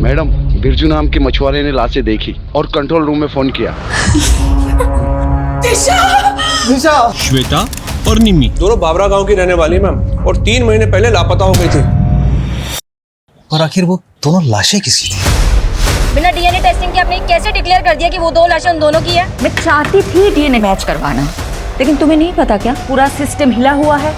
Madam, Birju नाम के मछुआरे ने लाशें देखी और कंट्रोल रूम में फोन किया। दिशा! श्वेता और निम्मी दोनों बाबरा गांव की रहने वाली मैम, और 3 महीने पहले लापता हो गई थी। और आखिर वो दोनों लाशें किसकी थी? बिना डीएनए टेस्टिंग के आपने कैसे डिक्लेयर कर दिया कि वो 2 लाशें उन दोनों की है? मैं चाहती थी डीएनए मैच करवाना, लेकिन तुम्हें नहीं पता क्या पूरा सिस्टम हिला हुआ है।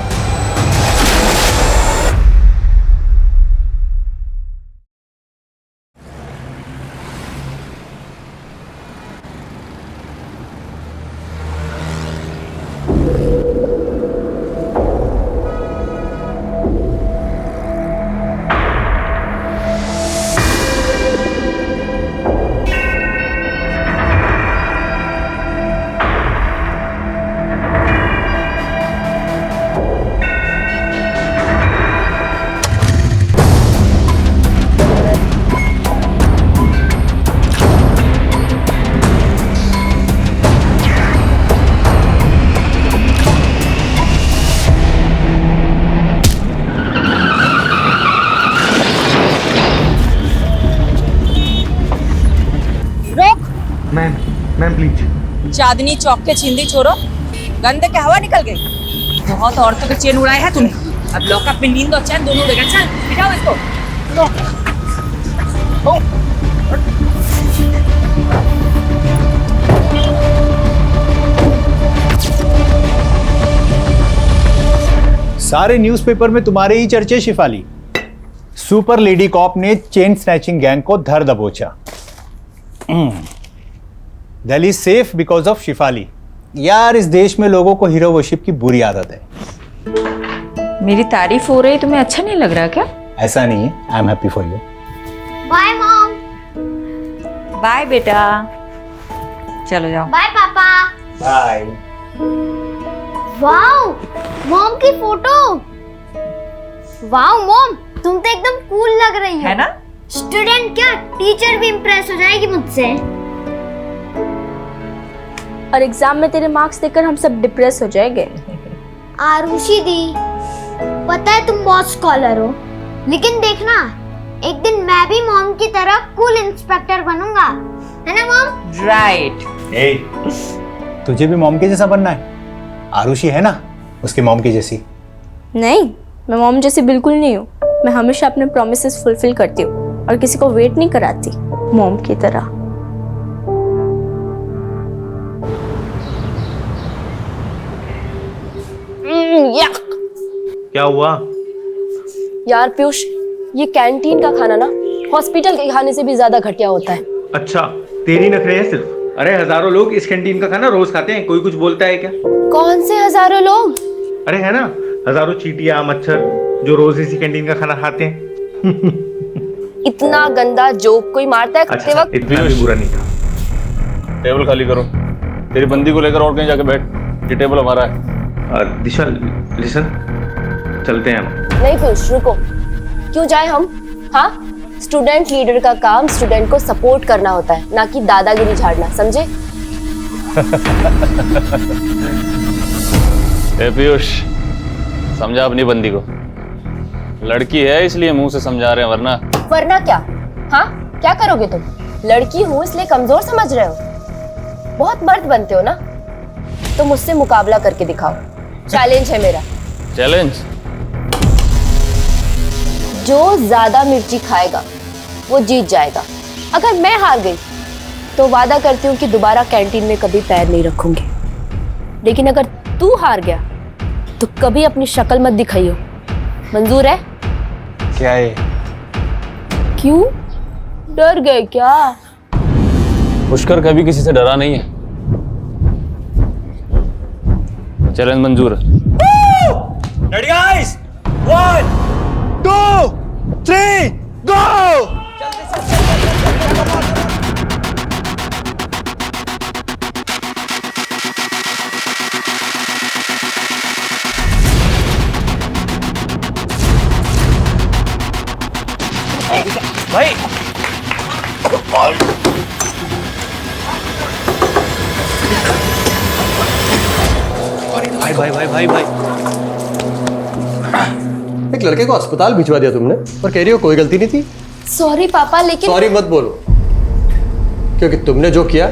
Ma'am please. चांदनी चौक के छिंदी छोरो, गंदे के हवा निकल गई। बहुत औरतों के चैन उड़ाए हैं तूने, अब लॉकअप में नींद और चैन दोनों उड़ेगा। चल बिठाओ इसको। सारे न्यूज़पेपर में तुम्हारे ही चर्चे शिफाली। सुपर लेडी कॉप ने चेन स्नैचिंग गैंग को धर दबोचा। Delhi safe because of Shifali. यार, इस देश में लोगों को हीरो वर्शिप की बुरी आदत है। मेरी तारीफ हो रही, तुम्हें अच्छा नहीं लग रहा क्या? ऐसा नहीं है, I am happy for you. Bye mom. Bye बेटा, चलो जाओ। बाय पापा। बाय। वाओ, मॉम की फोटो। वाओ मॉम, तुम तो एकदम कूल लग रही हो। है ना? स्टूडेंट क्या, टीचर भी इम्प्रेस हो जाएगी मुझसे। और एग्जाम में तेरे मार्क्स देखकर हम सब डिप्रेस हो जाएंगे। आरुषि दी, पता है तुम बहुत स्कॉलर हो, लेकिन देखना एक दिन मैं भी मॉम की तरह कूल इंस्पेक्टर बनूंगा, है ना मॉम? राइट। ए, तुझे भी मॉम के जैसा बनना है? आरुषि है ना उसके मॉम की जैसी। नहीं, मैं मॉम जैसी बिल्कुल नहीं हूँ। मैं हमेशा अपने प्रॉमिसेस फुलफिल करती हूँ और किसी को वेट नहीं कराती, मॉम की तरह। क्या हुआ? यार पीयूष, ये कैंटीन का खाना ना हॉस्पिटल के खाने से भी ज्यादा घटिया होता है। अच्छा, तेरी नखरे हैं सिर्फ? अरे हजारों लोग इस कैंटीन का खाना रोज खाते हैं, कोई कुछ बोलता है क्या? कौन से हजारों लोग? अरे है ना, हजारों चींटियां, मच्छर जो रोज इसी कैंटीन का खाना खाते हैं। इतना गंदा जोक कोई मारता है खाते वक्त? इतना भी बुरा नहीं था। टेबल खाली करो। तेरी बंदी को लेकर और कहीं जाके बैठ, ये टेबल हमारा है। दिशा लिसन, चलते हैं हम। नहीं पीयूष, रुको। क्यों जाए हम? हाँ, स्टूडेंट लीडर का काम स्टूडेंट को सपोर्ट करना होता है, ना कि दादागिरी झाड़ना, समझे? ए पीयूष, समझा अपनी बंदी को। लड़की है इसलिए मुंह से समझा रहे हैं, वरना क्या? हाँ, क्या करोगे तुम? लड़की हूँ इसलिए कमजोर समझ रहे हो? बहुत मर्द बनते हो ना, तो मुझसे मुकाबला करके दिखाओ। चैलेंज है मेरा। चैलेंज? जो ज्यादा मिर्ची खाएगा वो जीत जाएगा। अगर मैं हार गई तो वादा करती हूँ कि दोबारा कैंटीन में कभी पैर नहीं रखूंगी, लेकिन अगर तू हार गया तो कभी अपनी शक्ल मत दिखाइयो। मंजूर है? क्या है? क्यों डर गए क्या? पुष्कर कभी किसी से डरा नहीं है। चैलेंज मंजूर है। रेडी गाइस, 1 2 3 गो! भाई भाई भाई भाई भाई, एक लड़के को अस्पताल भिजवा दिया तुमने और कह रही हो कोई गलती नहीं थी। सॉरी पापा, लेकिन सॉरी मत बोलो, क्योंकि तुमने जो किया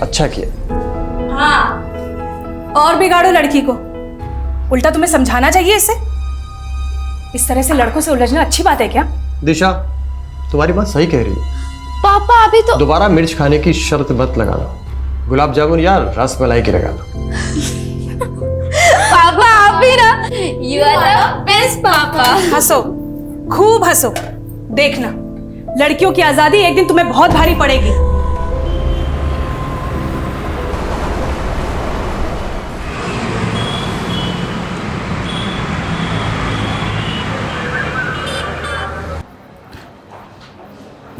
अच्छा किया। हाँ, और बिगाड़ो लड़की को। उल्टा तुम्हें समझाना चाहिए इसे। इस तरह से लड़कों से उलझना अच्छी बात है क्या? दिशा, तुम्हारी बात सही कह रही है। पापा अभी तो दोबारा मिर्च खाने की शर्त मत लगा लो। गुलाब जामुन या रस मलाई की लगा लो। पापा आप भी ना, यू आर द बेस्ट पापा। हंसो, खूब हंसो। देखना, लड़कियों की आजादी एक दिन तुम्हें बहुत भारी पड़ेगी।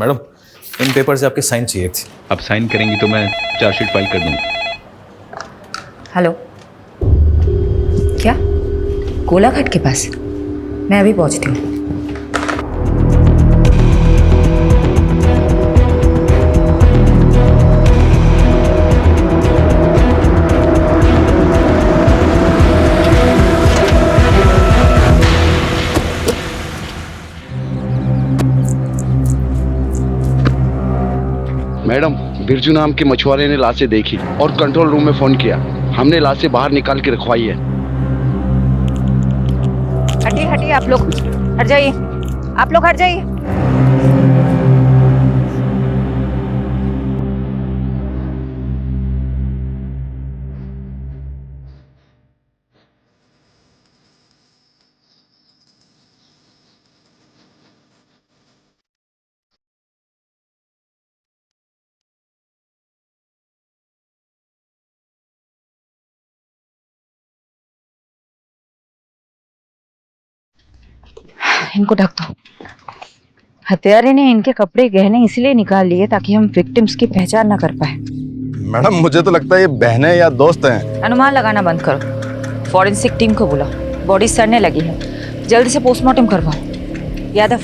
मैडम, इन पेपर से आपके साइन चाहिए थे। अब साइन करेंगी तो मैं चार्जशीट फाइल कर दूंगा। हेलो, क्या कोलाघाट के पास? मैं अभी पहुंचती हूँ। मैडम, बिरजू नाम के मछुआरे ने लाशें देखी और कंट्रोल रूम में फोन किया। हमने लाशें बाहर निकाल के रखवाई है। हटिए हटिए, आप लोग हट जाइए, आप लोग हट जाइए। इनको ढक दो। हत्यारे ने इनके कपड़े गहने इसलिए निकाल लिए ताकि हम विक्टिम्स की पहचान ना कर पाए। मैडम, मुझे तो लगता है ये बहनें या दोस्त हैं। अनुमान लगाना बंद करो। फॉरेंसिक टीम को बुलाओ, बॉडी सड़ने लगी है, जल्दी से पोस्टमार्टम करवाओ। यादव,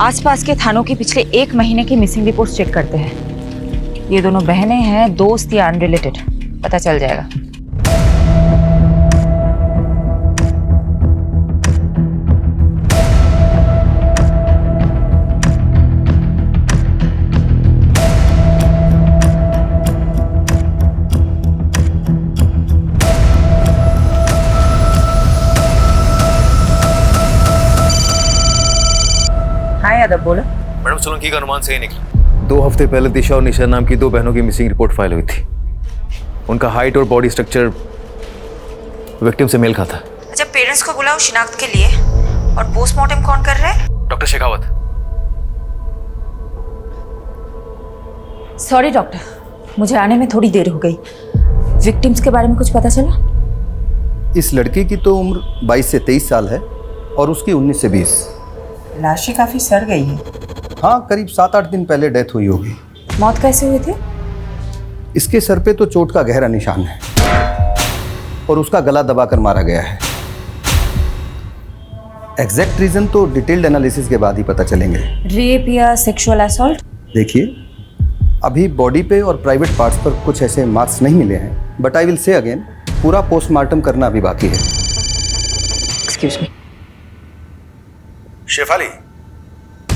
आसपास के थानों की पिछले 1 महीने की मिसिंग रिपोर्ट चेक करते हैं। ये दोनों बहनें हैं, दोस्त या अनरिलेटेड, पता चल जाएगा। यादव बोलो। मैडम, सोलंकी का अनुमान सही निकला। 2 हफ्ते पहले दिशा और निशा नाम की 2 बहनों की मिसिंग रिपोर्ट फाइल हुई थी। उनका हाइट और बॉडी स्ट्रक्चर विक्टिम से मेल खाता। अच्छा, पेरेंट्स को बुलाओ शिनाख्त के लिए। और पोस्टमार्टम कौन कर रहा है? डॉक्टर शेखावत। सॉरी डॉक्टर, मुझे आने में थोड़ी देर हो गई। विक्टिम्स के बारे में कुछ पता चला? इस लड़की की तो उम्र 22 से 23 साल है और उसकी 19 से 20। लाशें काफी सड़ गई है। हाँ, करीब 7-8 दिन पहले डेथ हुई होगी। मौत कैसे हुई थी? इसके सर पे तो चोट का गहरा निशान है और उसका गला दबाकर मारा गया है। एग्जैक्ट रीजन तो डिटेल्ड एनालिसिस के बाद ही पता चलेंगे। रेप या सेक्सुअल असॉल्ट? देखिए, अभी बॉडी पे और प्राइवेट पार्ट्स पर कुछ ऐसे मार्क्स नहीं मिले हैं, but I will say again, पूरा पोस्टमार्टम करना अभी बाकी है। Excuse me. शेफाली,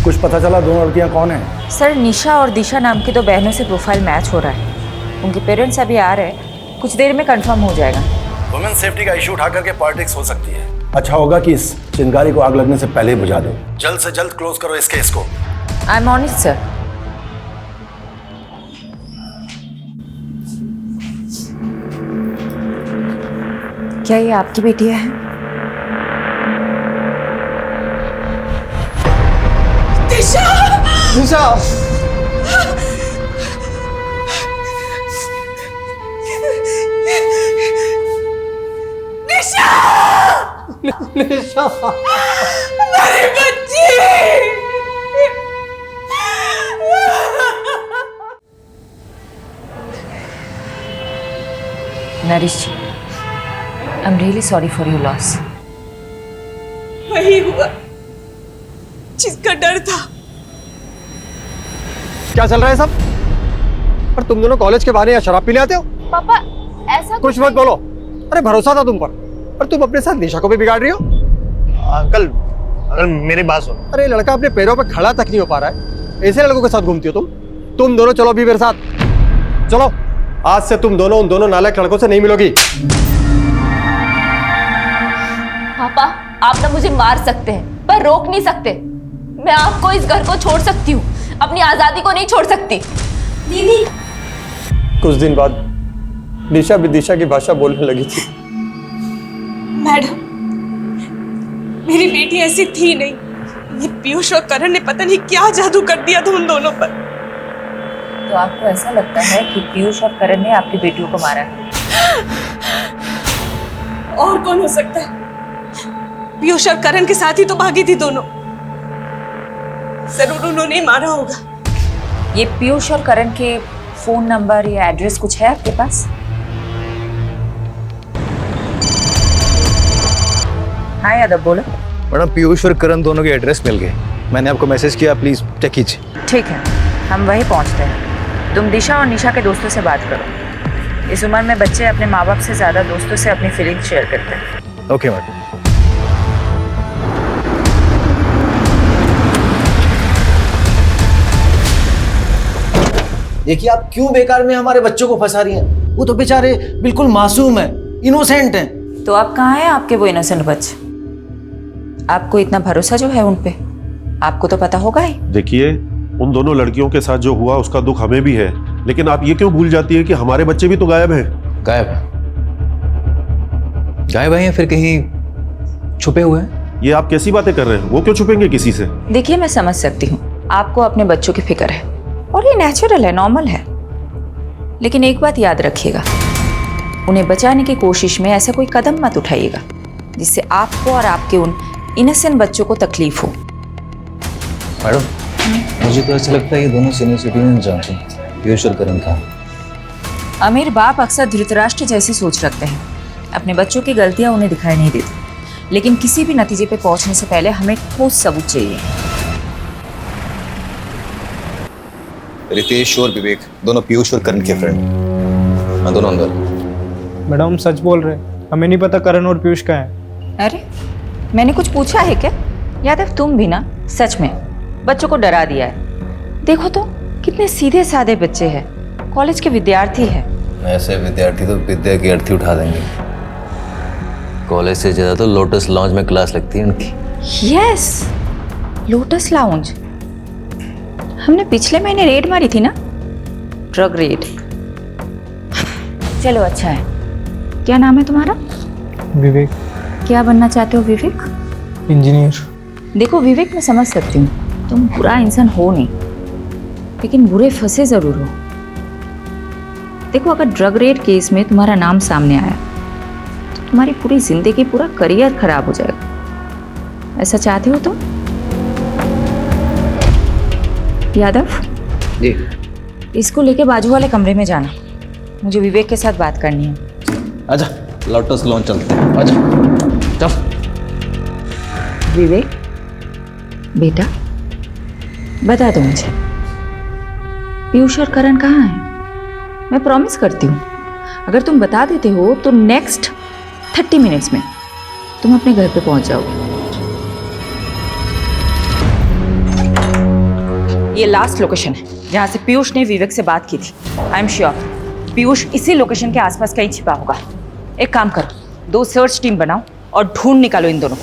कुछ पता चला 2 लड़कियां कौन हैं? सर, निशा और दिशा नाम की 2 बहनों से प्रोफाइल मैच हो रहा है। उनके पेरेंट्स अभी आ रहे हैं, कुछ देर में कंफर्म हो जाएगा। वुमेन सेफ्टी का इशू उठा करके पॉलिटिक्स हो सकती है। अच्छा होगा कि इस चिंगारी को आग लगने से पहले ही बुझा दो। जल्द से जल्द क्लोज करो इस केस को। I am on it sir. क्या ये आपकी बेटियां हैं? निशा! निशा! मेरी बच्ची! Narish ji, I am really sorry for your loss. वही हुआ जिसका डर था। क्या चल रहा है सब? पर तुम दोनों कॉलेज के बाहर या शराब पीने आते हो? पापा ऐसा कुछ मत बोलो। अरे भरोसा था तुम पर, और तुम अपने साथ निशा को भी बिगाड़ रही हो। अंकल, अगर मेरी बात सुनो। अरे लड़का अपने पैरों पे खड़ा तक नहीं हो पा रहा है, ऐसे लड़कों के साथ घूमती हो तुम दोनों चलो अभी मेरे साथ चलो। आज से तुम दोनों उन दोनों नालायक लड़कों से नहीं मिलोगी। पापा आप ना मुझे मार सकते हैं पर रोक नहीं सकते। मैं आपको इस घर को छोड़ सकती हूँ, अपनी आजादी को नहीं छोड़ सकती। दीदी कुछ दिन बाद निशा विदिशा की भाषा बोलने लगी थी। मैडम, मेरी बेटी ऐसी थी नहीं। ये पीयूष और करण ने पता नहीं क्या जादू कर दिया था उन दोनों पर। तो आपको ऐसा लगता है कि पीयूष और करण ने आपकी बेटियों को मारा है? और कौन हो सकता है? पीयूष और करण के साथ ही तो भागी थी दोनों। जरूर उन्होंने ही मारा होगा। ये पीयूष और करण के फोन नंबर या एड्रेस कुछ है आपके पास? हाँ यादव बोलो। मैडम पीयूष और करण दोनों के एड्रेस मिल गए, मैंने आपको मैसेज किया, प्लीज चेक कीजिए। ठीक है, हम वहीं पहुंचते हैं। तुम दिशा और निशा के दोस्तों से बात करो। इस उम्र में बच्चे अपने माँ बाप से ज्यादा दोस्तों से अपनी फीलिंग्स शेयर करते हैं। Okay madam. देखिए आप क्यों बेकार में हमारे बच्चों को फंसा रही हैं? वो तो बेचारे बिल्कुल मासूम हैं, इनोसेंट हैं। तो अब कहाँ हैं आपके वो इनोसेंट बच्चे? आपको इतना भरोसा जो है उन पे, आपको तो पता होगा ही। देखिए उन दोनों लड़कियों के साथ जो हुआ उसका दुख हमें भी है, लेकिन आप ये क्यों भूल जाती है कि हमारे बच्चे भी तो गायब हैं। गायब हैं या फिर कहीं छुपे हुए हैं? ये आप कैसी बातें कर रहे हैं? वो क्यों छुपेंगे किसी से? देखिए मैं समझ सकती हूँ, आपको अपने बच्चों की फिक्र है और ये नेचुरल है, नॉर्मल है। लेकिन एक बात याद रखिएगा, उन्हें बचाने की कोशिश में ऐसा कोई कदम मत उठाइएगा जिससे आपको और आपके उन इनोसेंट बच्चों को तकलीफ हो। मैडम मुझे तो ऐसा लगता है ये दोनों सीनियर सिटीजन जानते हैं पीयूष और करण का। अमीर बाप अक्सर धृतराष्ट्र जैसी सोच रखते हैं, अपने बच्चों की गलतियां उन्हें दिखाई नहीं देती। लेकिन किसी भी नतीजे पे पहुंचने से पहले हमें ठोस सबूत चाहिए। रितेश और विवेक दोनों पीयूष और करण के फ्रेंड, मैं दोनों अंदर। मैडम हम सच बोल रहे हैं, हमें नहीं पता करण और पीयूष का है। अरे मैंने कुछ पूछा है क्या? यादव तुम भी ना सच में बच्चों को डरा दिया है। देखो तो कितने सीधे साधे बच्चे हैं, कॉलेज के विद्यार्थी हैं। ऐसे विद्यार्थी तो विद्या की अर्थी उठा देंगे। कॉलेज से ज्यादा तो लोटस लॉन्ज में क्लास लगती है उनकी। Yes, lotus lounge. हमने पिछले महीने रेड मारी थी ना, ड्रग रेड। चलो अच्छा है। क्या नाम है तुम्हारा? विवेक। क्या बनना चाहते हो विवेक? इंजीनियर। देखो विवेक, मैं समझ सकती हूँ तुम बुरा इंसान हो नहीं, लेकिन बुरे फंसे जरूर हो। देखो अगर ड्रग रेड केस में तुम्हारा नाम सामने आया तो तुम्हारी पूरी जिंदगी, पूरा करियर खराब हो जाएगा। ऐसा चाहते हो तुम? यादव जी। इसको लेके बाजू वाले कमरे में जाना, मुझे विवेक के साथ बात करनी है। आजा लोटस लॉन्ज चलते हैं, आजा चल। विवेक बेटा बता दो मुझे, पीयूष और करण कहाँ हैं? मैं प्रॉमिस करती हूँ अगर तुम बता देते हो तो नेक्स्ट 30 मिनट्स में तुम अपने घर पे पहुंच जाओगे। ये लास्ट लोकेशन है जहां से पीयूष ने विवेक से बात की थी। आई एम श्योर पीयूष इसी लोकेशन के आसपास कहीं छिपा होगा। एक काम करो, 2 सर्च टीम बनाओ और ढूंढ निकालो इन दोनों को।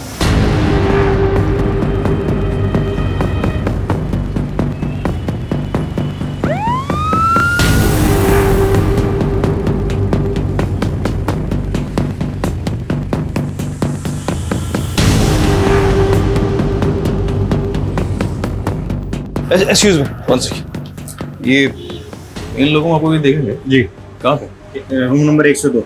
Excuse me, one second. ये इन लोगों को आपको भी देखेंगे? जी। कहाँ पे? Room number 102।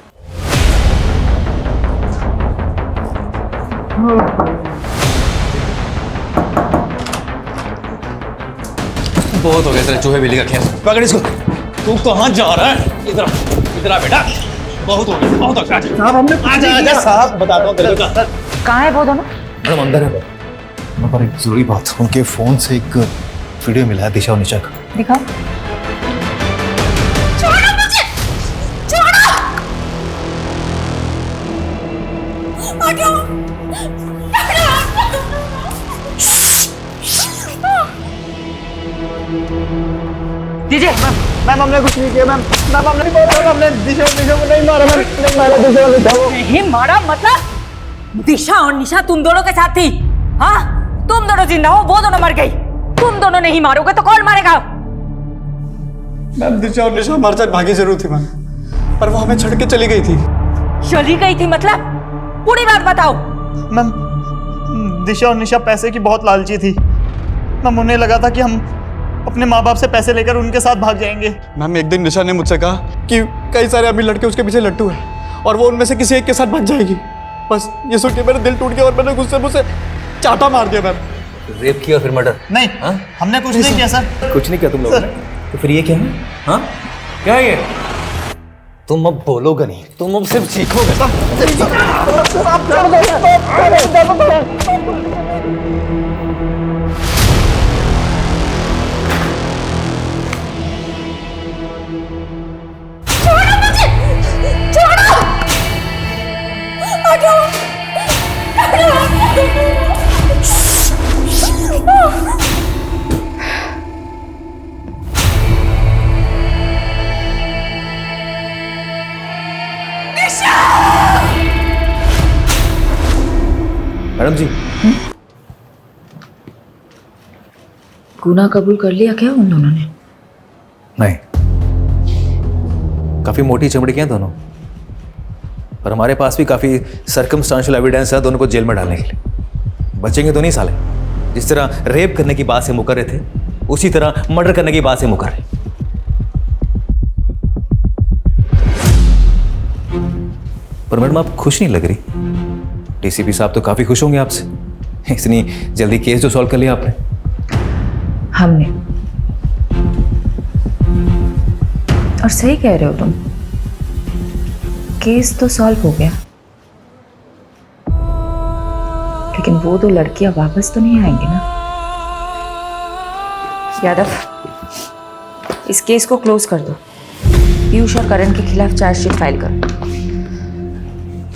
बहुत हो गया तेरे चूहे बिल्ली का खेल, पकड़ इसको। तू कहाँ जा रहा है? इधर आ बेटा, बहुत हो गया, बहुत हो गया। साहब हमने आजा साहब, बताता हूँ तेरे को। कहाँ है वो दोनों? मैडम अंदर है। मैं पर एक जरूरी बात, उनके फोन से एक वीडियो मिला है दिशा और निशा का। दिखाओ। छोड़ो मुझे, छोड़ो। हटो, दीजिए। मैम हमने कुछ नहीं किया मैम। मैम हमने हमने दिशा को नहीं मारा मैम। नहीं मारा दिशा और निशा को। नहीं मारा मतलब? दिशा और निशा तुम दोनों के साथ थी? हाँ, तुम दोनों जिंदा हो, वो दोनों मर गई। तुम दोनों नहीं मारोगे तो कौन मारेगा? मैम दिशा और निशा हमारे साथ भागी जरूर थी मैम, पर वो हमें छोड़ के चली गई थी। चली गई थी मतलब? पूरी बात बताओ। मैम दिशा और निशा पैसे की बहुत लालची थी मैम। उन्हें लगा था कि हम अपने माँ बाप से पैसे लेकर उनके साथ भाग जाएंगे। मैम एक दिन निशा ने मुझसे कहा कि कई सारे अमीर लड़के उसके पीछे लट्टू हैं और वो उनमें से किसी एक के साथ भाग जाएगी। बस ये सुन के मेरा दिल टूट गया और मैंने गुस्से मुझसे चाटा मार दिया मैम। रेप किया फिर मर्डर? नहीं हमने कुछ नहीं किया सर। कुछ नहीं किया तुम लोगों ने? तो फिर ये क्या है? हाँ क्या है ये? तुम अब बोलोगे नहीं, तुम अब सिर्फ सीखोगे। मैडम जी, गुनाह कबूल कर लिया क्या उन दोनों ने? नहीं, काफी मोटी चमड़ी के हैं दोनों, पर हमारे पास भी काफी सर्कमस्टांशियल एविडेंस है दोनों को जेल में डालने के लिए। बचेंगे तो नहीं साले। जिस तरह रेप करने की बात से मुकर रहे थे, उसी तरह मर्डर करने की बात से मुकर रहे। पर मैडम आप खुश नहीं लग रही। डीसीपी साहब तो काफी खुश होंगे आपसे, इतनी जल्दी केस जो सॉल्व कर लिया आपने। हमने? और सही कह रहे हो तुम, केस तो सॉल्व हो गया, लेकिन वो दो लड़कियां वापस तो नहीं आएंगी ना? यादव, इस केस को क्लोज कर दो। पीयूष और करण के खिलाफ चार्जशीट फाइल करो।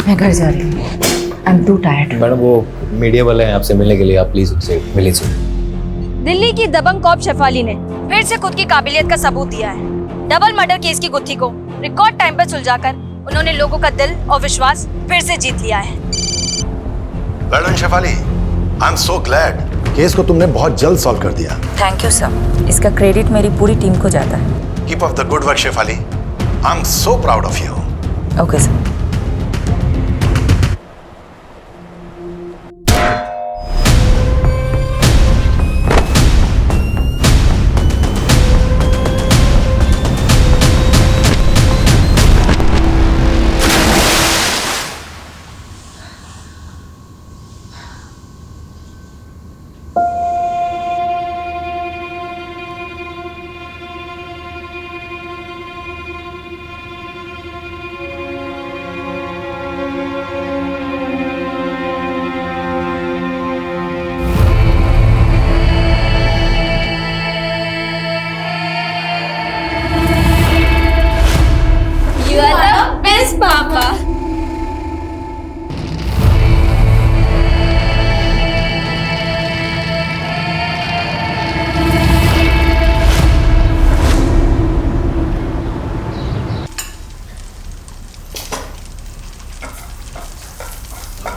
मैं घर जा रही हूँ। I am to tired. Madam वो मीडिया वाले हैं आपसे मिलने के लिए, आप प्लीज उनसे मिल लीजिए। दिल्ली की दबंग कॉप शेफाली ने फिर से खुद की काबिलियत का सबूत दिया है। डबल मर्डर केस की गुत्थी को रिकॉर्ड टाइम पर सुलझाकर उन्होंने लोगों का दिल और विश्वास फिर से जीत लिया है। Well done Shefali, I am so glad. Case को तुमने बहुत जल्द सॉल्व कर दिया। थैंक यू सर, इसका क्रेडिट मेरी पूरी टीम को जाता है। Keep up the good work Shefali, I am so proud of you. Okay sir. पापा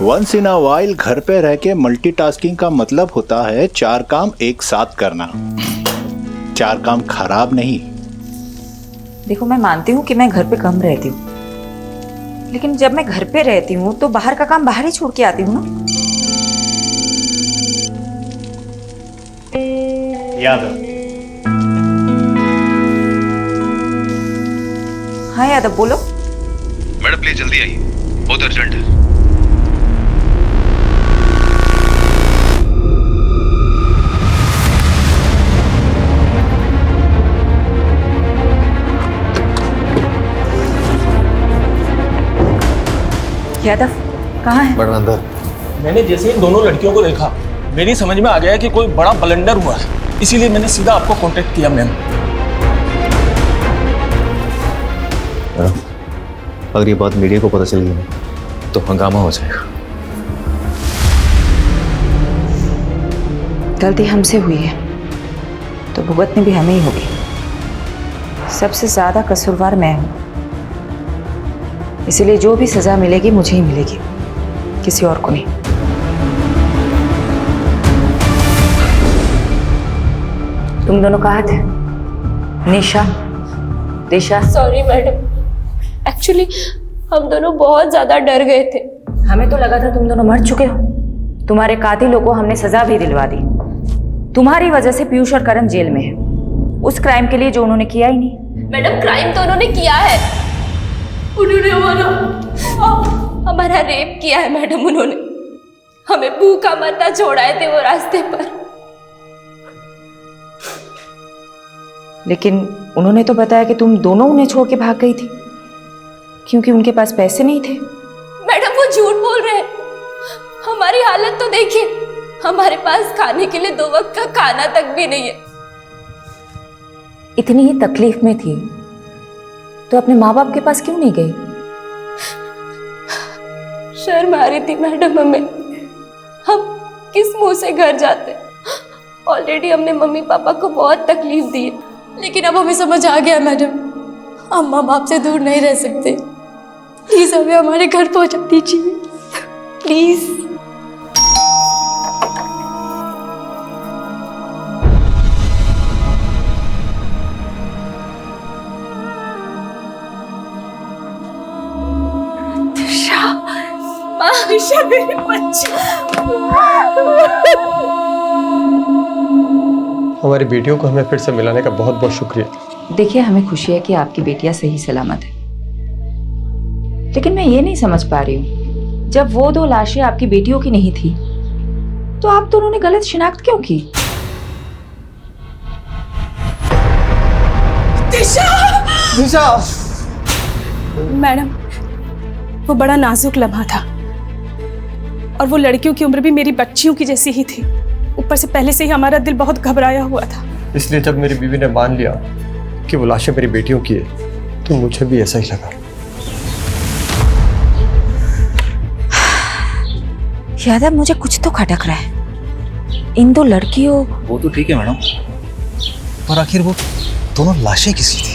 वंस इन अ वाइल घर पे रह के मल्टीटास्किंग का मतलब होता है 4 काम एक साथ करना। 4 काम खराब नहीं। देखो, मैं मानती हूँ कि मैं घर पे कम रहती हूँ, लेकिन जब मैं घर पे रहती हूँ तो बाहर का काम बाहर ही छोड़ के आती हूँ ना। यादव। हाँ यादव, बोलो। मैडम प्लीज जल्दी आइए, बहुत अर्जेंट है। यादव कहाँ है? मैडम अंदर। मैंने जैसे इन दोनों लड़कियों को देखा, मेरी समझ में आ गया कि कोई बड़ा ब्लंडर हुआ है, इसीलिए मैंने सीधा आपको कांटेक्ट किया। मैम अगर ये बात मीडिया को पता चल गई तो हंगामा हो जाएगा। गलती हमसे हुई है तो भुगतनी भी हमें ही होगी। सबसे ज्यादा कसूरवार मैं हूं, इसलिए जो भी सजा मिलेगी मुझे ही मिलेगी, किसी और को नहीं। तुम दोनों कहाँ थे? निशा, दिशा? सॉरी मैडम, एक्चुअली हम दोनों बहुत ज्यादा डर गए थे। हमें तो लगा था तुम दोनों मर चुके हो। तुम्हारे कातिलों को हमने सजा भी दिलवा दी। तुम्हारी वजह से पीयूष और करण जेल में है, उस क्राइम के लिए जो उन्होंने किया ही नहीं। मैडम क्राइम तो उन्होंने किया है, उन्होंने हमारा रेप किया है मैडम। उन्होंने हमें भूखा मरना छोड़ाए थे वो रास्ते पर। लेकिन उन्होंने तो बताया कि तुम दोनों उन्हें छोड़ के भाग गई थी क्योंकि उनके पास पैसे नहीं थे। मैडम वो झूठ बोल रहे हैं, हमारी हालत तो देखिए, हमारे पास खाने के लिए 2 वक्त का खाना तक भी नहीं है। इतनी ही तकलीफ में थी तो अपने माँ बाप के पास क्यों नहीं गई? शर्म आ रही थी मैडम हमें, हम किस मुंह से घर जाते। ऑलरेडी हमने मम्मी पापा को बहुत तकलीफ दी है, लेकिन अब हमें समझ आ गया मैडम, हम माँ बाप से दूर नहीं रह सकते। प्लीज हमें हमारे घर पहुंचा दीजिए, प्लीज। दिशा मेरी बच्ची। हमारी बेटियों को हमें फिर से मिलाने का बहुत बहुत शुक्रिया। देखिए, हमें खुशी है कि आपकी बेटियां सही सलामत है, लेकिन मैं ये नहीं समझ पा रही हूँ, जब वो 2 लाशें आपकी बेटियों की नहीं थी तो आप दोनों ने गलत शिनाख्त क्यों की? दिशा! दिशा! मैडम, वो बड़ा नाजुक लम्हा था और वो लड़कियों की उम्र भी मेरी बच्चियों की जैसी ही थी। ऊपर से पहले से ही हमारा दिल बहुत घबराया हुआ था। इसलिए जब मेरी बीवी ने मान लिया कि वो लाशें मेरी बेटियों की है तो मुझे भी ऐसा ही लगा। यादव, मुझे कुछ तो खटक रहा है। इन 2 लड़कियों... वो तो ठीक है मैडम, पर आखिर वो दोनों लाशें किसकी थी?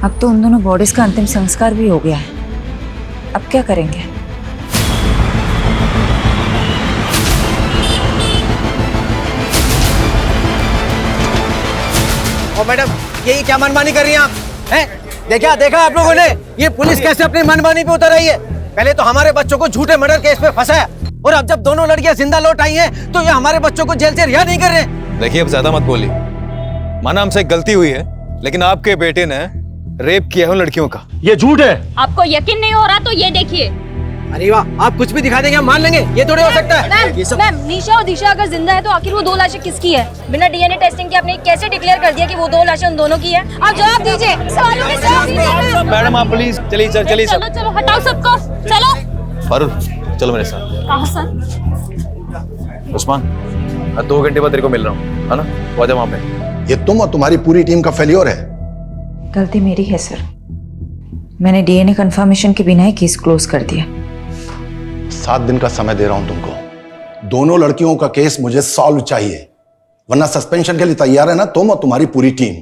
अब तो उन दोनों बॉडीज का अंतिम संस्कार भी हो गया है, अब क्या करेंगे? ओ मैडम, ये क्या मनमानी कर रही हैं आप? हैं? देखा आप लोगों ने ये पुलिस कैसे अपनी मनमानी पे उतर आई है? पहले तो हमारे बच्चों को झूठे मर्डर केस में फंसाया और अब जब दोनों लड़कियां जिंदा लौट आई हैं तो ये हमारे बच्चों को जेल से रिहा नहीं कर रहे। देखिए, अब ज्यादा मत बोलिए। माना हमसे गलती हुई है, लेकिन आपके बेटे ने रेप किया है उन लड़कियों का। ये झूठ है। आपको यकीन नहीं हो रहा तो ये देखिए। अरे वाह, आप कुछ भी दिखा देंगे हम मान लेंगे, ये थोड़े हो सकता है। मैम, निशा और दिशा अगर जिंदा है तो आखिर वो 2 लाशें किसकी है? बिना डीएनए टेस्टिंग के आपने कैसे डिक्लेयर कर दिया कि वो 2 लाशें उन दोनों की है? आप जवाब दीजिए, सवालों के जवाब दीजिए। मैडम आप प्लीज चलिए सर, चलिए सर। चलो हटाओ सबको, चलो। फारूक चलो मेरे साथ। कहाँ सर? उस्मान, मैं 2 घंटे बाद तेरे को मिल रहा हूँ, है ना? वो आजा वहाँ पे। ये तुम और तुम्हारी पूरी टीम का फेल्योर है। गलती मेरी है सर, मैंने डीएनए कंफर्मेशन के बिना ही केस क्लोज कर दिया। 7 दिन का समय दे रहा हूं तुमको। दोनों लड़कियों का केस मुझे सॉल्व चाहिए, वरना सस्पेंशन के लिए तैयार है ना तुम और तुम्हारी पूरी टीम?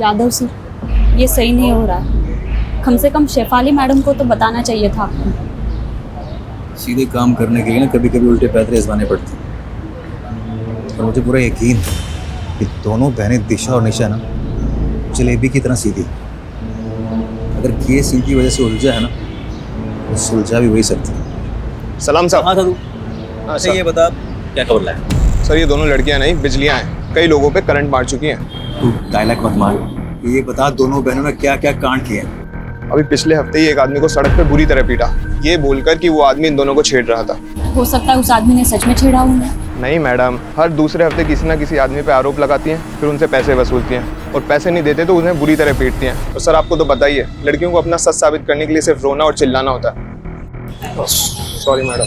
यादव सर, ये सही नहीं हो रहा है। कम से कम शेफाली मैडम को तो बताना चाहिए था आपको। सीधे काम करने के लिए ना कभी कभी उल्टे पैतरे आजमाने पड़ते हैं, और मुझे पूरा यकीन है कि दोनों बहनें दिशा और निशा ना जलेबी की तरह सीधी। अगर केस इनकी वजह से उलझा है ना तो सुलझा भी वही सकती है। सलाम साहब। हाँ था तू। अच्छा ये बता क्या खबर लाया? सर ये दोनों लड़कियां नहीं बिजलियां हैं, कई लोगों पे करंट मार चुकी हैं। तू डायलॉग मत मार, ये बता दोनों बहनों ने क्या क्या कांड किए हैं? अभी पिछले हफ्ते ही एक आदमी को सड़क पे बुरी तरह पीटा, ये बोलकर कि वो आदमी इन दोनों को छेड़ रहा था। हो सकता है उस आदमी ने सच में छेड़ा होगा। नहीं मैडम, हर दूसरे हफ्ते किसी ना किसी आदमी पे आरोप लगाती हैं, फिर उनसे पैसे वसूलती हैं और पैसे नहीं देते तो उन्हें बुरी तरह पीटती हैं। और सर आपको तो पता ही है, लड़कियों को अपना सच साबित करने के लिए सिर्फ रोना और चिल्लाना होता है। Sorry madam.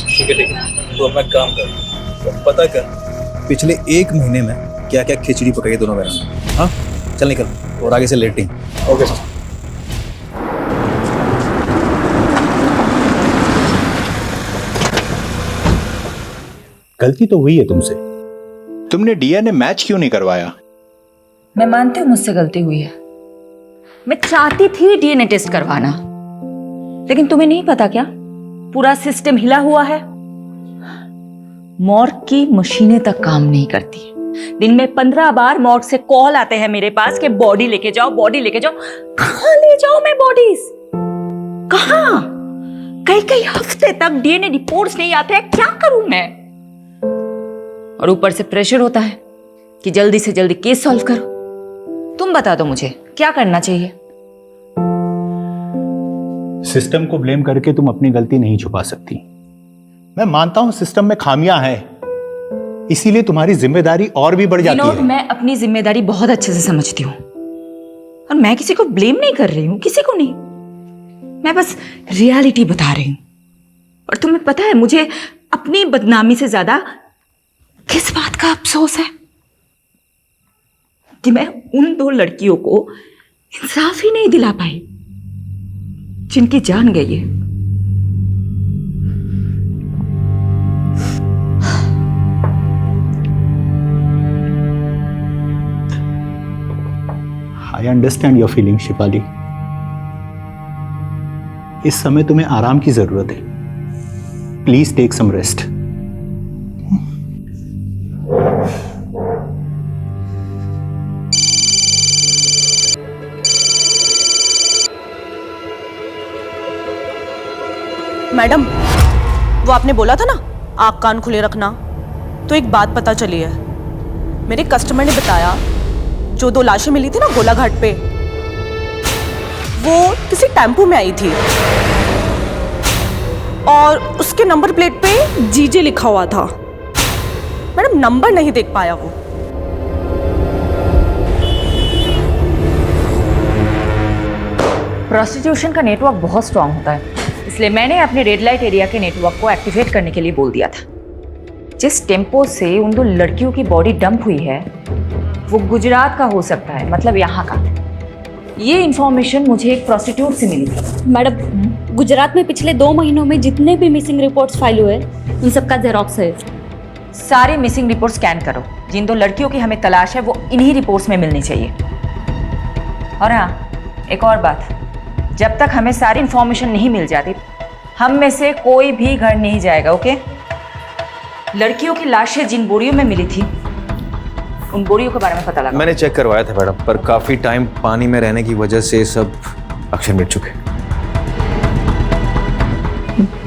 ठीक है, तो अपना काम कर, पता कर पिछले 1 महीने में क्या क्या खिचड़ी पकाई दोनों बहनों ने। हाँ चल निकल, और आगे से लेट नहीं। Okay sir. गलती तो हुई है तुमसे। तुमने डीएनए मैच क्यों नहीं करवाया? मैं मानती हूँ मुझसे गलती हुई है। मैं चाहती थी डीएनए टेस्ट करवाना, लेकिन तुम्हें नहीं पता क्या, पूरा सिस्टम हिला हुआ है। मॉर्ग की मशीनें तक काम नहीं करती। दिन में 15 बार मॉर्ग से कॉल आते हैं मेरे पास कि बॉडी लेके जाओ, बॉडी लेके जाओ। कहां ले जाओ मैं बॉडीज? कहां? कई कई हफ्ते तक डीएनए रिपोर्ट्स नहीं आते हैं, क्या करूं मैं? और ऊपर से प्रेशर होता है कि जल्दी से जल्दी केस सॉल्व करो। तुम बता दो मुझे क्या करना चाहिए। सिस्टम को ब्लेम करके तुम अपनी गलती नहीं छुपा सकती। मैं मानता हूं सिस्टम में खामियां हैं, इसीलिए तुम्हारी जिम्मेदारी और भी बढ़ जाती है। मैं अपनी जिम्मेदारी बहुत अच्छे से समझती हूँ और मैं किसी को ब्लेम नहीं कर रही हूँ, किसी को नहीं। मैं बस रियलिटी बता रही हूँ। और तुम्हें पता है मुझे अपनी बदनामी से ज्यादा किस बात का अफसोस है कि मैं उन 2 लड़कियों को इंसाफ ही नहीं दिला पाई जिनकी जान गई है। I understand your feeling Shifali. इस समय तुम्हें आराम की जरूरत है। Please take some rest. Madam, वो आपने बोला था ना आँख कान खुले रखना, तो एक बात पता चली है। मेरे कस्टमर ने बताया जो 2 लाशें मिली थी ना गोलाघाट पे, वो किसी टेम्पो में आई थी और उसके नंबर प्लेट पे जीजे लिखा हुआ था। मैडम नंबर नहीं देख पाया वो। प्रोस्टिट्यूशन का नेटवर्क बहुत स्ट्रांग होता है, इसलिए मैंने अपने रेड लाइट एरिया के नेटवर्क को एक्टिवेट करने के लिए बोल दिया था। जिस टेम्पो से उन 2 लड़कियों की बॉडी डंप हुई है वो गुजरात का हो सकता है, मतलब यहाँ का। ये इंफॉर्मेशन मुझे एक प्रोस्टिट्यूट से मिली थी। मैडम, गुजरात में पिछले 2 महीनों में जितने भी मिसिंग रिपोर्ट्स फाइल हुए उन सबका जेरॉक्स है। सारे मिसिंग रिपोर्ट स्कैन करो। जिन 2 लड़कियों की हमें तलाश है वो इन्हीं रिपोर्ट्स में मिलनी चाहिए। और हाँ, एक और बात, जब तक हमें सारी इंफॉर्मेशन नहीं मिल जाती हम में से कोई भी घर नहीं जाएगा, ओके? लड़कियों की लाशें जिन बोरियों में मिली थी उन बोरियों के बारे में पता लगा। मैंने चेक करवाया था मैडम, पर काफी टाइम पानी में रहने की वजह से सब अक्षर मिट चुके।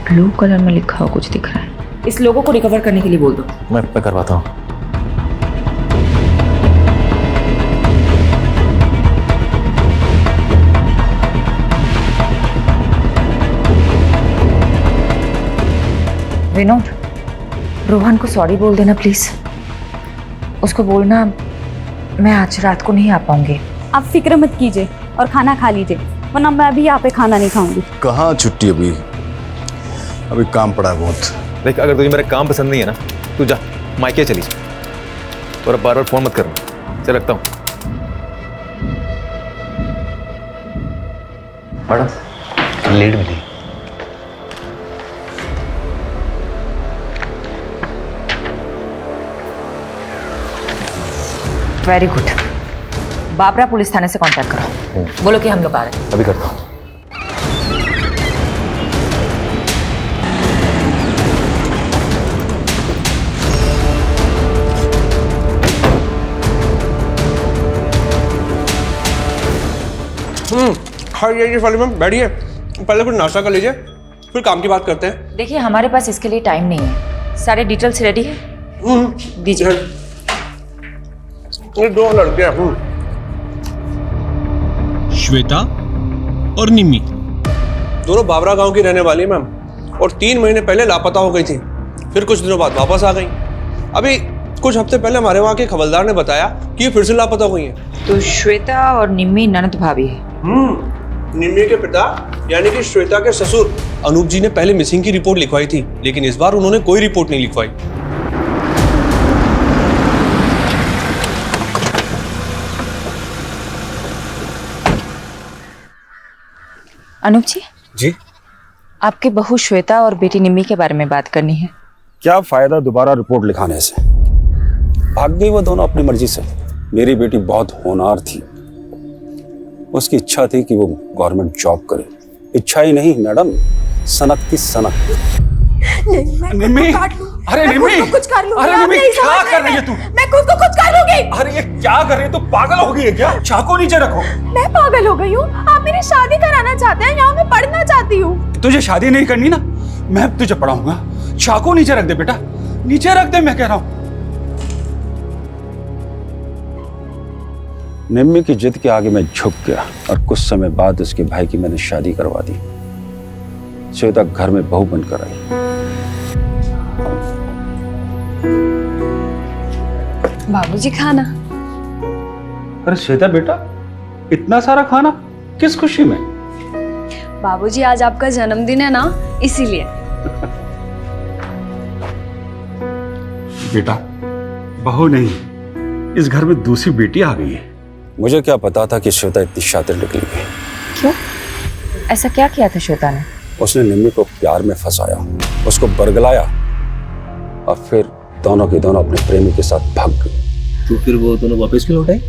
ब्लू कलर में लिखा हुआ कुछ दिख रहा है। इस लोगों को रिकवर करने के लिए बोल दो। मैं करवाता हूँ। विनोद, रोहन को सॉरी बोल देना प्लीज। उसको बोलना मैं आज रात को नहीं आ पाऊंगी। आप फिक्र मत कीजिए और खाना खा लीजिए, वरना मैं भी यहाँ पे खाना नहीं खाऊंगी। कहाँ छुट्टी? अभी काम पड़ा है बहुत। देख, अगर तुझे मेरा काम पसंद नहीं है ना, तू जा मायके चली जा और अब बार-बार फोन मत करना। चल रखता हूँ। मैडम लीड मिली। Very good. बाबरा पुलिस थाने से कांटेक्ट करो, बोलो कि हम लोग आ रहे हैं। अभी करता हूँ। हाँ ये वाली मैम बैठिए, पहले कुछ नाश्ता कर लीजिए फिर काम की बात करते हैं। देखिए हमारे पास इसके लिए टाइम नहीं है। सारे डिटेल्स रेडी है, दीजिए। ये 2 लड़कियां श्वेता और निम्मी, दोनों बाबरा गांव की रहने वाली मैम, और 3 महीने पहले लापता हो गई थी, फिर कुछ दिनों बाद वापस आ गई। अभी कुछ हफ्ते पहले हमारे वहाँ के खबरदार ने बताया कि ये फिर से लापता हुई हैं। तो श्वेता और निम्मी ननद भाभी है। निम्मी के पिता यानी कि श्वेता के ससुर अनूप जी ने पहले मिसिंग की रिपोर्ट लिखवाई थी, लेकिन इस बार उन्होंने कोई रिपोर्ट नहीं लिखवाई। अनूप जी, जी आपकी बहू श्वेता और बेटी निम्मी के बारे में बात करनी है। क्या फायदा दोबारा रिपोर्ट लिखाने से? भाग गई वो दोनों अपनी मर्जी से। मेरी बेटी बहुत होनहार थी, उसकी इच्छा थी कि वो गवर्नमेंट जॉब करे। इच्छा ही नहीं मैडम, सनक थी सनक। निम्मी, अरे निम्मी, कुछ कर लूंगी। अरे निम्मी, क्या कर रही है तू? मैं खुद को कुछ कर लूंगी। अरे ये क्या कर रही है? तू पागल हो गई है क्या? चाकू नीचे रखो। मैं पागल हो गई हूँ? आप मेरी शादी कराना चाहते हैं? यहाँ मैं पढ़ना चाहती हूँ। तुझे शादी नहीं करनी ना, मैं तुझे पढ़ाऊंगा। चाकू नीचे रख दे बेटा, नीचे रख दे, मैं कह रहा हूँ। निम्मी की जिद के आगे मैं झुक गया और कुछ समय बाद उसके भाई की मैंने शादी करवा दी। श्वेता घर में बहू बनकर आई। बाबूजी खाना। अरे श्वेता बेटा, इतना सारा खाना किस खुशी में? बाबूजी आज आपका जन्मदिन है ना, इसीलिए। बेटा, बहू नहीं, इस घर में दूसरी बेटी आ गई है। मुझे क्या पता था कि श्वेता इतनी शातिर निकली है। क्यों? ऐसा क्या किया था श्वेता ने? उसने निम्मी को प्यार में फंसाया, उसको बरगलाया और फिर दोनों के दोनों अपने प्रेमी के साथ भाग गए। तो फिर वो दोनों वापस क्यों लौट आए?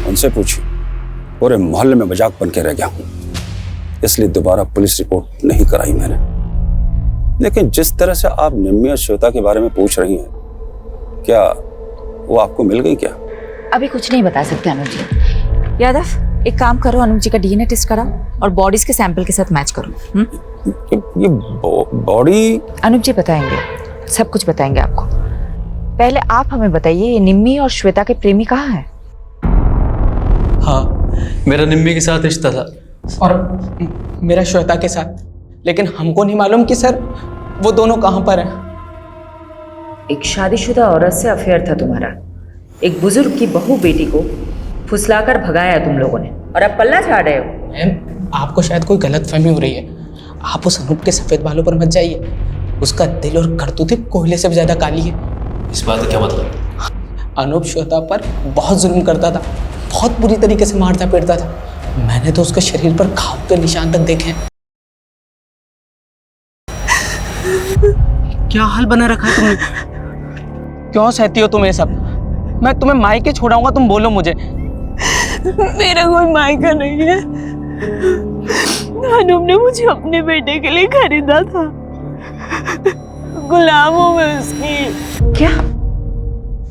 उनसे पूछी, पूरे मोहल्ले में मजाक बन के रह गया हूं, इसलिए दोबारा पुलिस रिपोर्ट नहीं कराई मैंने। लेकिन जिस तरह से आप निम्मी और श्वेता के बारे में पूछ रही हैं, क्या वो आपको मिल गई क्या? अभी कुछ नहीं बता सकते अनुज जी। यादव, एक काम करो, अनुज जी का डीएनए टेस्ट कराओ और बॉडीज के सैंपल के साथ मैच करो। ये बॉडी? अनुज जी बताएंगे, सब कुछ बताएंगे आपको। पहले आप हमें बताइए, ये निम्मी और श्वेता के प्रेमी कहाँ हैं? हाँ, मेरा निम्मी के साथ रिश्ता था और मेरा श्वेता के साथ, लेकिन हमको नहीं मालूम कि सर वो दोनों कहाँ पर हैं। एक शादीशुदा औरत से अफेयर था तुम्हारा, एक बुजुर्ग की बहू बेटी को फुसलाकर भगाया तुम लोगों ने, और अब पल्ला झाड़ रहे हो। मैम, आपको शायद कोई गलतफहमी हो रही है। आप उस अनूप के सफेद बालों पर मत जाइए, उसका दिल और करतूतें कोयले से भी ज्यादा काली है। इस बात का क्या मतलब? अनूप श्वेता पर बहुत जुल्म करता था, बहुत बुरी तरीके से मारता पीटता था। मैंने तो उसके शरीर पर घाव के निशान तक देखे हैं। क्या हाल बना रखा है तुमने? क्यों सहती हो तुम ये सब? मैं तुम्हें मायके छोड़ाऊंगा, तुम बोलो मुझे। मेरा कोई मायका नहीं है। अनूप ने मुझे अपने बेटे के लिए खरीदा था, गुलाम हूं मैं उसकी। क्या?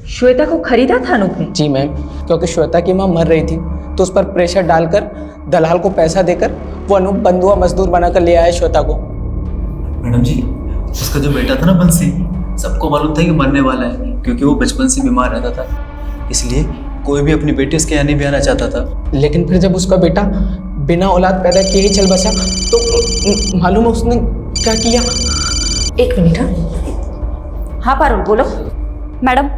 श्वेता को खरीदा था अनूप ने? जी मैम, क्योंकि श्वेता की माँ मर रही थी, तो उस पर प्रेशर डालकर दलाल को पैसा देकर वो अनूप बंधुआ मजदूर बनाकर ले आया श्वेता को। मैडम जी, उसका जो बेटा था ना बंसी, सबको मालूम था कि मरने वाला है, क्योंकि वो बचपन से बीमार रहता था। इसलिए कोई भी अपनी बेटी उसके यहाँ नहीं भी आना चाहता था। लेकिन फिर जब उसका बेटा बिना औलाद पैदा किए ही चल बसा, तो मालूम है उसने क्या किया? एक मिनट। हाँ पारुल, बोलो। मैडम,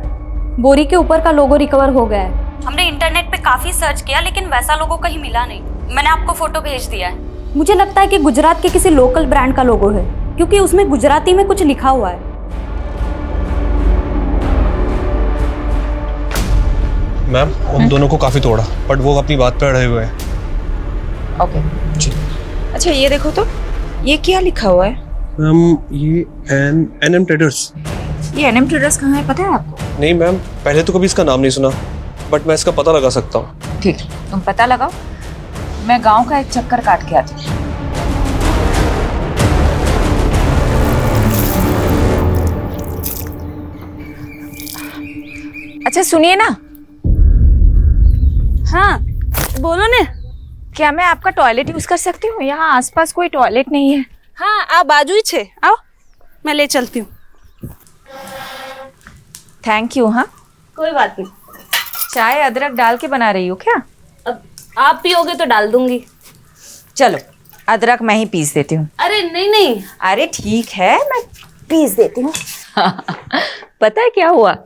बोरी के ऊपर का लोगो रिकवर हो गया है। हमने इंटरनेट पे काफी सर्च किया, लेकिन वैसा लोगो कहीं मिला नहीं। मैंने आपको फोटो भेज दिया है। मुझे लगता है कि गुजरात के किसी लोकल ब्रांड का लोगो है, क्योंकि उसमें गुजराती में कुछ लिखा हुआ है। मैम, उन दोनों को काफी तोड़ा, बट वो अपनी बात पर अड़े हुए हैं। ओके जी। अच्छा ये देखो तो, ये क्या लिखा हुआ है? मैम, ये एनएम ट्रेडर्स। ये एनएम ट्रेडर्स कहाँ है, पता है आपको? नहीं मैम, पहले तो कभी इसका नाम नहीं सुना, बट मैं इसका पता लगा सकता हूँ। ठीक, तुम पता लगाओ, मैं गांव का एक चक्कर काट के आती हूँ। अच्छा सुनिए ना। हाँ बोलो ने। क्या मैं आपका टॉयलेट यूज कर सकती हूँ? यहाँ आसपास कोई टॉयलेट नहीं है। हाँ, आप बाजू ही छे, आओ मैं ले चलती हूँ। Thank you. हाँ कोई बात नहीं। चाय अदरक डाल के बना रही हो क्या? अब आप पियोगे तो डाल दूंगी। चलो अदरक मैं ही पीस देती हूँ। अरे नहीं नहीं। अरे ठीक है, मैं पीस देती हूँ। पता है क्या हुआ?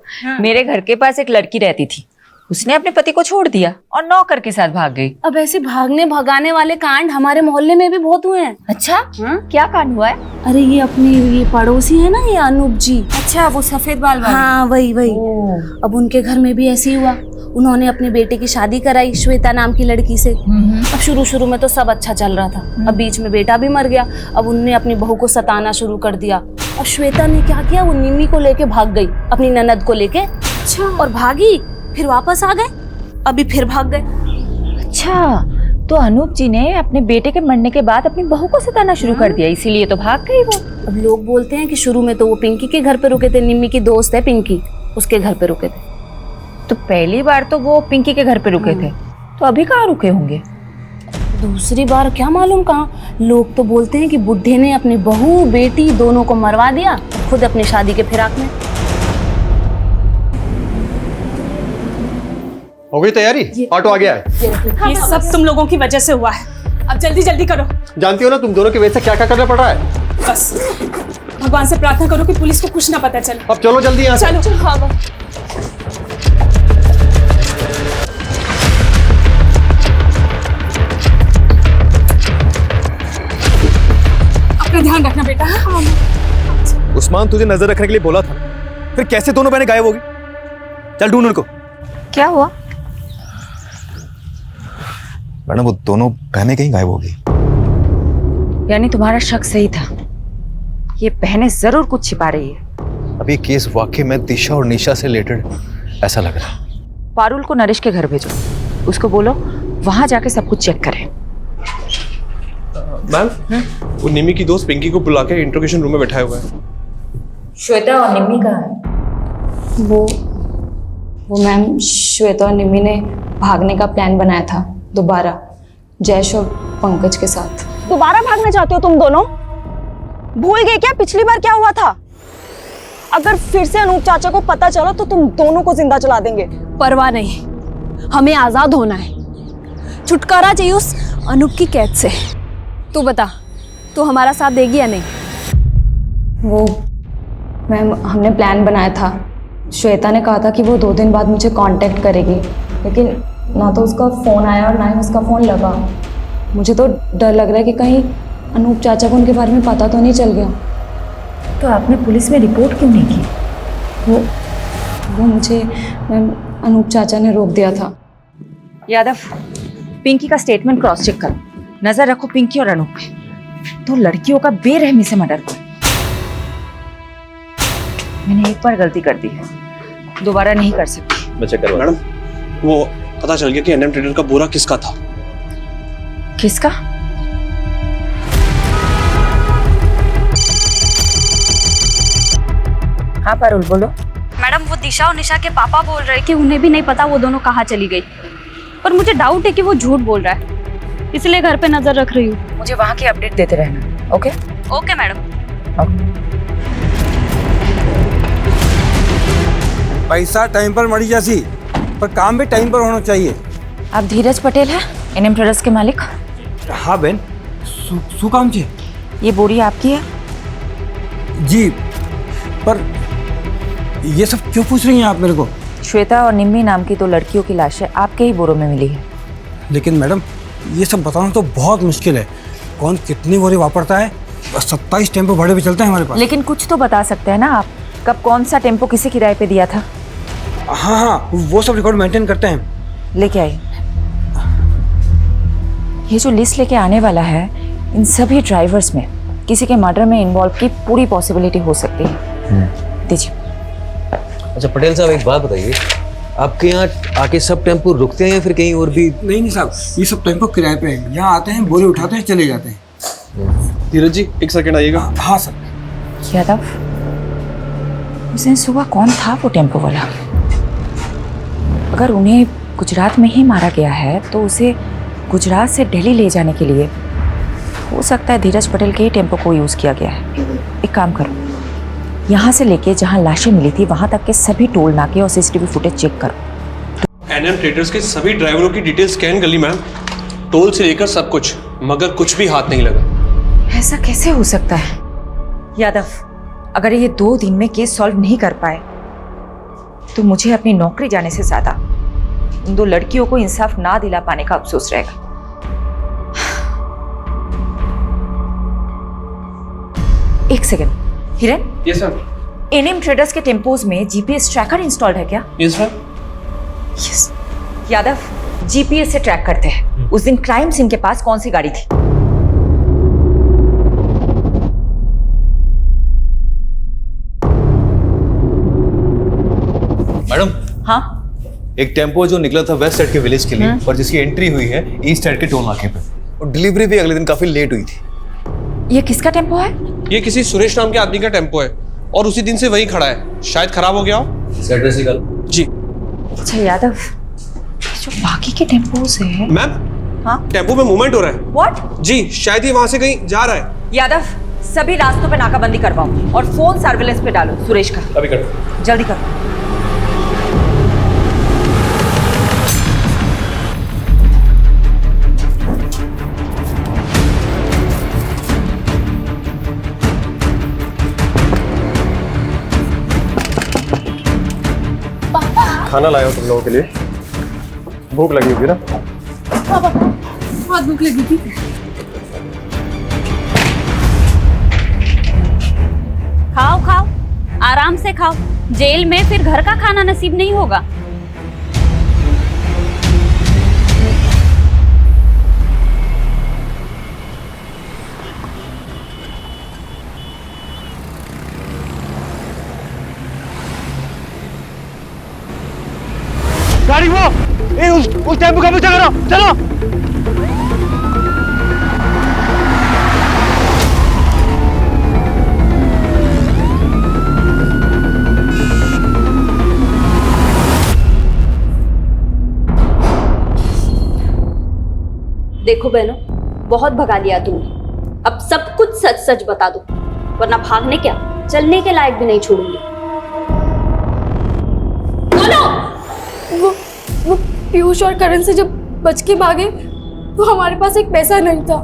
मेरे घर के पास एक लड़की रहती थी, उसने अपने पति को छोड़ दिया और नौकर के साथ भाग गई। अब ऐसे भागने भगाने वाले कांड हमारे मोहल्ले में भी बहुत हुए हैं। अच्छा क्या कांड हुआ है? अरे ये अपने ये पड़ोसी है ना, ये अनूप जी। अच्छा वो सफेद बाल वाले? हाँ वही। अब उनके घर में भी ऐसे ही हुआ। उन्होंने अपने बेटे की शादी कराई श्वेता नाम की लड़की से। अब शुरू में तो सब अच्छा चल रहा था, अब बीच में बेटा भी मर गया। अब उनने अपनी बहू को सताना शुरू कर दिया और श्वेता ने क्या किया, वो निम्मी को लेके भाग गई, अपनी ननद को लेके। अच्छा। और भागी, फिर वापस आ गए, अभी फिर भाग गए। अच्छा, तो अनूप जी ने अपने बेटे के मरने के बाद अपनी बहू को सताना शुरू कर दिया, इसीलिए तो भाग गई वो। अब लोग बोलते हैं कि शुरू में तो वो पिंकी के घर पे रुके थे, निम्मी की दोस्त है पिंकी, उसके घर पे रुके थे। तो पहली बार तो वो पिंकी के घर पे रुके थे, तो अभी कहाँ रुके होंगे? दूसरी बार क्या मालूम कहाँ। लोग तो बोलते हैं कि बुढ़े ने अपनी बहू बेटी दोनों को मरवा दिया, खुद अपनी शादी के फिराक में। हो गई तैयारी? ऑटो आ गया है। ये सब तुम लोगों की वजह से हुआ है। अब जल्दी जल्दी करो। जानती हो ना तुम दोनों की वजह से क्या क्या करना पड़ रहा है। बस भगवान से प्रार्थना करो कि पुलिस को कुछ ना पता चले। अब चलो जल्दी यहाँ से। चलो। हाँ अपना ध्यान रखना बेटा। उस्मान तुझे नजर रखने के लिए बोला था, फिर कैसे दोनों बहनें गायब हो गई? चल ढूंढ उनको। क्या हुआ? मैडम वो दोनों बहनें कहीं गायब हो गई। यानी तुम्हारा शक सही था, ये बहनें जरूर कुछ छिपा रही है। अभी केस वाकई में दिशा और निशा से रिलेटेड ऐसा लग रहा है। पारुल को नरेश के घर भेजो, उसको बोलो वहां जाके सब कुछ चेक करें। मैम, वो निमी की दोस्त पिंकी को बुला के इंट्रोगेशन रूम में बैठाया हुआ है। श्वेता और निम्मी कहाँ है? वो मैम, श्वेता और निम्मी ने भागने का प्लान बनाया था दोबारा, जयेश और पंकज के साथ। दोबारा भागना चाहते हो तुम दोनों? भूल गए क्या पिछली बार क्या हुआ था? अगर फिर से अनूप चाचा को पता चला तो तुम दोनों को जिंदा जला देंगे। परवाह नहीं, हमें आजाद होना है, छुटकारा चाहिए उस अनूप की कैद से। तू बता, तू हमारा साथ देगी या नहीं? वो मैम, हमने प्लान बनाया था। श्वेता ने कहा था कि वो 2 दिन बाद मुझे कांटेक्ट करेगी, लेकिन ना तो उसका फ़ोन आया और ना ही उसका फ़ोन लगा। मुझे तो डर लग रहा है कि कहीं अनूप चाचा को उनके बारे में पता तो नहीं चल गया। तो आपने पुलिस में रिपोर्ट क्यों नहीं की? वो मुझे मैम अनूप चाचा ने रोक दिया था। यादव, पिंकी का स्टेटमेंट क्रॉस चेक करो, नजर रखो पिंकी और अनूप पे। तो लड़कियों का बेरहमी से मर्डर हुआ। मैंने एक बार गलती कर दी है, दोबारा नहीं कर सकती। मैं चेक करवा। मैडम, वो पता चल गया कि एनएम ट्रेडर का बोरा किसका था। किसका? हाँ पारुल, बोलो। मैडम, वो दिशा और निशा के पापा बोल रहे कि उन्हें भी नहीं पता वो दोनों कहाँ चली गई, पर मुझे डाउट है कि वो झूठ बोल रहा है, इसलिए घर पे नजर रख रही हूँ। मुझे वहाँ की अपडेट देते रहना। Okay okay madam. पैसा टाइम पर मरी जैसी, पर काम भी टाइम पर होना चाहिए। आप धीरज पटेल है, एनएम ट्रेडर्स के मालिक? हाँ बहन, शू काम छे? ये बोरी आपकी है? जी, पर ये सब क्यों पूछ रही हैं आप मेरे को? श्वेता और निम्मी नाम की 2 लड़कियों की लाशें आपके ही बोरों में मिली है। लेकिन मैडम, ये सब बताना तो बहुत मुश्किल है। कौन कितनी बोरी वापरता है? 27 टेम्पो भाड़े पे चलते हैं हमारे पास। लेकिन कुछ तो बता सकते हैं ना आप, कब कौन सा टेम्पो किसे किराए पे दिया था? हाँ, वो सब रिकॉर्ड मेंटेन करते हैं। लेके आइए। ये जो लिस्ट लेके आने वाला है, इन सभी ड्राइवर्स में किसी के मर्डर में इन्वॉल्व की पूरी पॉसिबिलिटी हो सकती है। दीजिए। अच्छा पटेल साहब, एक बात बताइए, आपके यहाँ आके सब टेम्पो रुकते हैं या फिर कहीं और भी? नहीं साहब, ये सब टेम्पो किराए पे हैं। यहाँ आते हैं, बोरे उठाते हैं, चले जाते हैं। धीरज जी, एक सेकंड आइएगा। हाँ सर। यादव, उस दिन सुबह कौन था वो टेम्पो वाला? अगर उन्हें गुजरात में ही मारा गया है तो उसे गुजरात से दिल्ली ले जाने के लिए हो सकता है धीरज पटेल के ही टेम्पो को यूज़ किया गया है। एक काम करो, यहाँ से लेके जहाँ लाशें मिली थी वहाँ तक के सभी टोल नाके और सीसीटीवी फुटेज चेक करो। एनएम ट्रेडर्स के सभी ड्राइवरों की डिटेल स्कैन कर ली मैम, टोल से लेकर सब कुछ, मगर कुछ भी हाथ नहीं लगा। ऐसा कैसे हो सकता है? यादव, अगर ये 2 दिन में केस सॉल्व नहीं कर पाए तो मुझे अपनी नौकरी जाने से ज्यादा उन 2 लड़कियों को इंसाफ ना दिला पाने का अफसोस रहेगा। एक सेकंड, हिरन। Yes sir. एनएम ट्रेडर्स के टेम्पोज में जीपीएस ट्रैकर इंस्टॉल्ड है क्या? Yes sir. Yes. Yadav, GPS से ट्रैक करते हैं उस दिन क्राइम सीन के पास कौन सी गाड़ी थी। हाँ एक टेम्पो जो निकला था वेस्ट साइड के विलेज के लिए और जिसकी एंट्री हुई है ईस्ट साइड के टोल नाके पे, और डिलीवरी भी अगले दिन काफी लेट हुई थी। ये किसका टेम्पो है? ये किसी सुरेश नाम के आदमी का टेम्पो है और उसी दिन से वही खड़ा है, शायद खराब हो गया हो। एड्रेस निकाल। जी। अच्छा यादव, जो बाकी के टेम्पोज है। मैम, हाँ टेम्पो में मूवमेंट हो रहा है। व्हाट? जी, शायद ये वहां से कहीं जा रहा है। यादव, सभी रास्तों पे नाकाबंदी करवाओ और फोन सर्विलेंस पे डालो सुरेश का। अभी कर। जल्दी करो। खाना लाया हूँ तुम लोगों के लिए, भूख लगी होगी ना? बहुत भूख लगी थी। खाओ खाओ, आराम से खाओ। जेल में फिर घर का खाना नसीब नहीं होगा। गाड़ी वो उस टेम्पो का पीछा करो, चलो। देखो बहनों, बहुत भगा लिया तुमने। अब सब कुछ सच सच बता दो, वरना भागने क्या चलने के लायक भी नहीं छोड़ूंगी। बोलो। वो पीयूष और करण से जब बच के भागे तो हमारे पास एक पैसा नहीं था,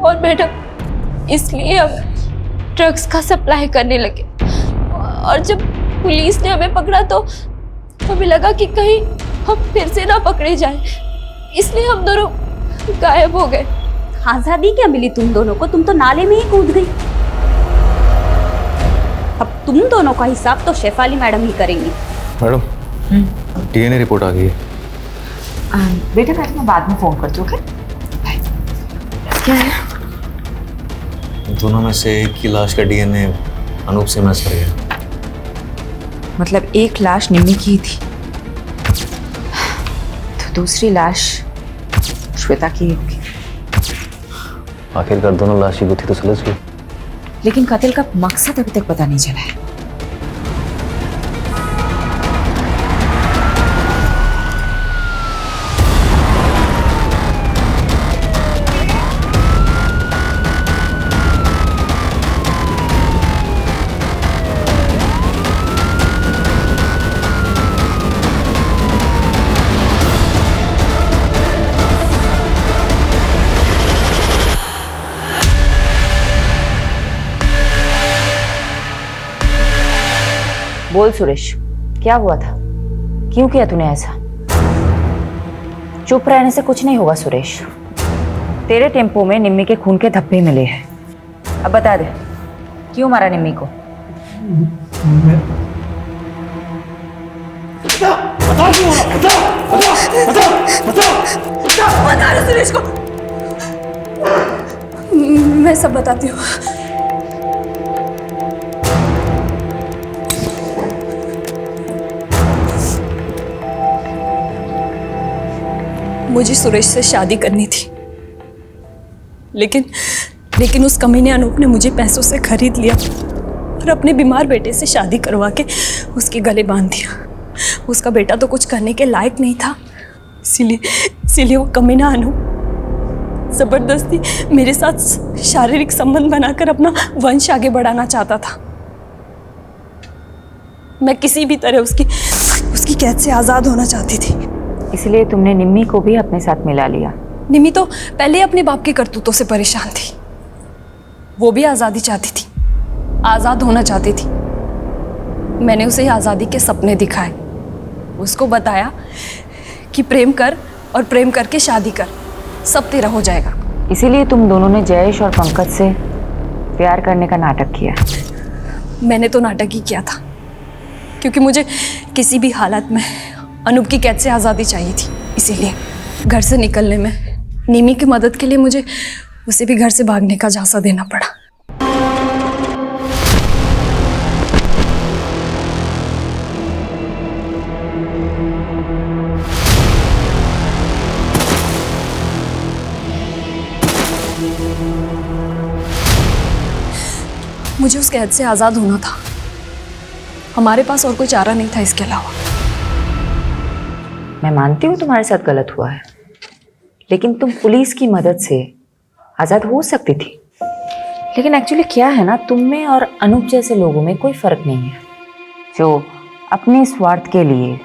और मैडम इसलिए हम ड्रग्स का सप्लाई करने लगे। और जब पुलिस ने हमें पकड़ा तो हमें लगा कि कहीं हम फिर से ना पकड़े जाए, इसलिए हम दोनों गायब हो गए। आजादी क्या मिली तुम दोनों को? तुम तो नाले में ही कूद गई। अब तुम दोनों का हिसाब तो शेफाली मैडम ही करेंगी। मैडम, डीएनए रिपोर्ट आ गई है। बेटा मैं बाद में फोन करती हूँ। ओके? क्या है? दोनों में से एक की लाश का डीएनए अनूप से मैच कर गया। मतलब एक लाश निम्मी की थी तो दूसरी लाश श्वेता की होगी। आखिरकार दोनों लाश की गुत्थी तो सुलझ गई, लेकिन कत्ल का मकसद अभी तक पता नहीं चला है। बोल सुरेश, क्या हुआ था? क्यों किया तूने ऐसा? चुप रहने से कुछ नहीं होगा सुरेश। तेरे टेम्पो में निम्मी के खून के धब्बे मिले हैं। अब बता दे, क्यों मारा निम्मी को? बता सुरेश को। मैं सब बताती हूँ। मुझे सुरेश से शादी करनी थी, लेकिन उस कमीने अनूप ने मुझे पैसों से खरीद लिया और अपने बीमार बेटे से शादी करवा के उसके गले बांध दिया। उसका बेटा तो कुछ करने के लायक नहीं था, इसीलिए वो कमीना अनूप जबरदस्ती मेरे साथ शारीरिक संबंध बनाकर अपना वंश आगे बढ़ाना चाहता था। मैं किसी भी तरह उसकी कैद से आज़ाद होना चाहती थी। इसलिए तुमने निम्मी को भी अपने साथ मिला लिया? निम्मी तो पहले अपने बाप के करतूतों से परेशान थी। वो भी आज़ादी चाहती थी, आज़ाद होना चाहती थी। मैंने उसे आज़ादी के सपने दिखाए, उसको बताया कि प्रेम कर और प्रेम करके शादी कर, सब तेरा हो जाएगा। इसीलिए तुम दोनों ने जयेश और पंकज से प्यार करने का नाटक किया? मैंने तो नाटक ही किया था, क्योंकि मुझे किसी भी हालत में अनूप की कैद से आज़ादी चाहिए थी। इसीलिए घर से निकलने में निमी की मदद के लिए मुझे उसे भी घर से भागने का झांसा देना पड़ा। मुझे उस कैद से आज़ाद होना था। हमारे पास और कोई चारा नहीं था इसके अलावा। मैं मानती हूँ तुम्हारे साथ गलत हुआ है, लेकिन तुम पुलिस की मदद से आज़ाद हो सकती थी। लेकिन एक्चुअली क्या है ना, तुम में और अनूप जैसे लोगों में कोई फर्क नहीं है, जो अपने स्वार्थ के लिए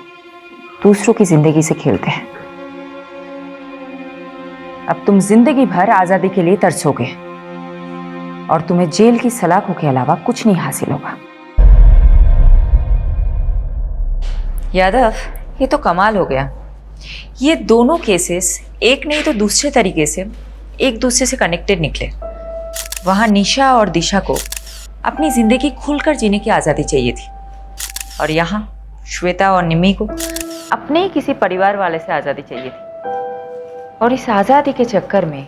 दूसरों की जिंदगी से खेलते हैं। अब तुम जिंदगी भर आज़ादी के लिए तरसोगे और तुम्हें जेल की सलाखों के अलावा कुछ नहीं हासिल होगा। यादव, ये तो कमाल हो गया। ये दोनों केसेस एक नहीं तो दूसरे तरीके से एक दूसरे से कनेक्टेड निकले। वहां निशा और दिशा को अपनी जिंदगी खुलकर जीने की आज़ादी चाहिए थी, और यहाँ श्वेता और निम्मी को अपने ही किसी परिवार वाले से आज़ादी चाहिए थी, और इस आज़ादी के चक्कर में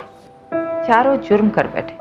चारों जुर्म कर बैठे।